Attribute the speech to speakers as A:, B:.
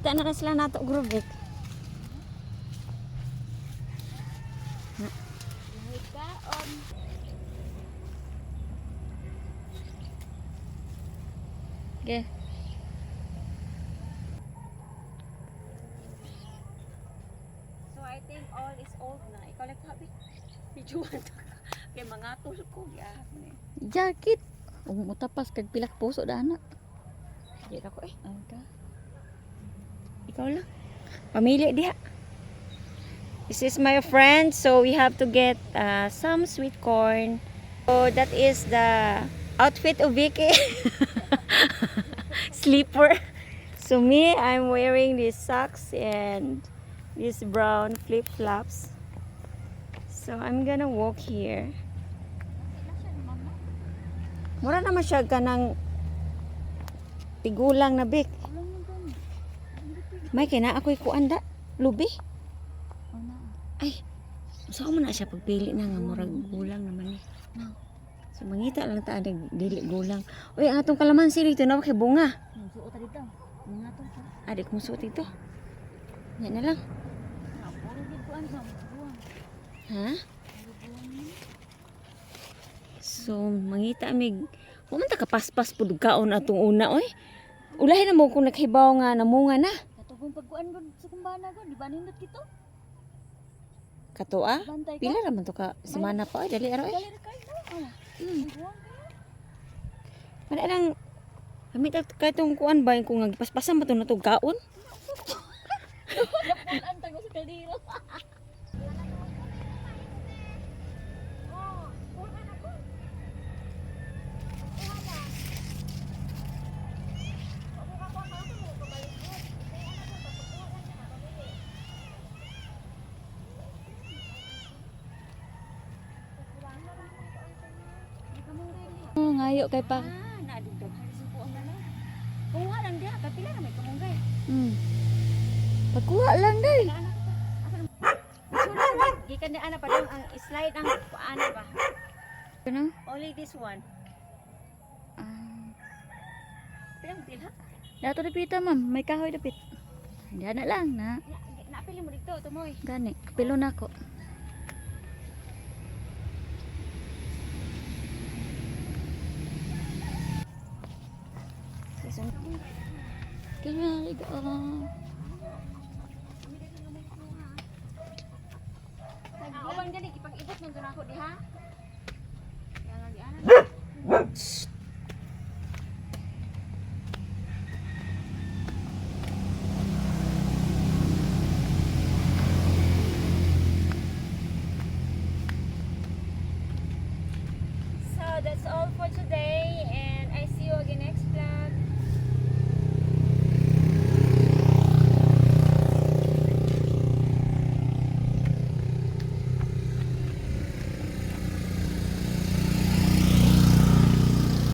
A: Kita na rin sila nato grubik. Okay.
B: So I think all is old na. Ikaw lang sabi. Videoan ta. Kay mga tulog ko ya.
A: Jacket. Umutapas kag pilak puso dana.
B: Di ako eh.
A: Aga.
B: Ikaw lang. Pamili diha. This is my friend, so we have to get some sweet corn. So that is the outfit of Vicky. Sleeper. So me, I'm wearing these socks and these brown flip-flops. So I'm gonna walk here. Mura naman siya ka ng tigulang na bik. May kina ako'y kuanda. Lubi. Ay, saan mo na siya pagpili na nga murag gulang naman eh. So mangita lang ta adag dili gulang. Uy, ang atong kalamansi dito na kay bunga.
A: Suot dito. Mga to.
B: Adik mo suot ito. Yan na lang. Ha? So mangita mig. Human ta kapaspas pud kaon atong una oy. Ulahin na mo kung naghibaw nga namunga na.
A: Katugong pagkuan gud sa kumbana gud, di ba nindot kito?
B: Kato ah? Pila naman to ka semana pa oy, dali araw eh. Mana lang amit ka itong kuan ba kung nagpaspasan ba ito na ito gaon?
A: Napulan tago sa kaldero. Ngayo kay pa.
B: Naadugdag halos po ang ano. Kuha lang dia, kapila na may kamunggay.
A: Pagkuha lang day.
B: Gikan ni ana pa daw ang slide ang ana ba?
A: Ano?
B: Only this one. Pilang pilha?
A: Dato dapita ma'am, may kahoy dapit. Hindi na lang na.
B: Napili mo dito, tumoy.
A: Gani, kapilo na ako. Kaya liga.
B: Awan gani ipag-ibot nang ako diha. Yan ang diana. So that's all for today.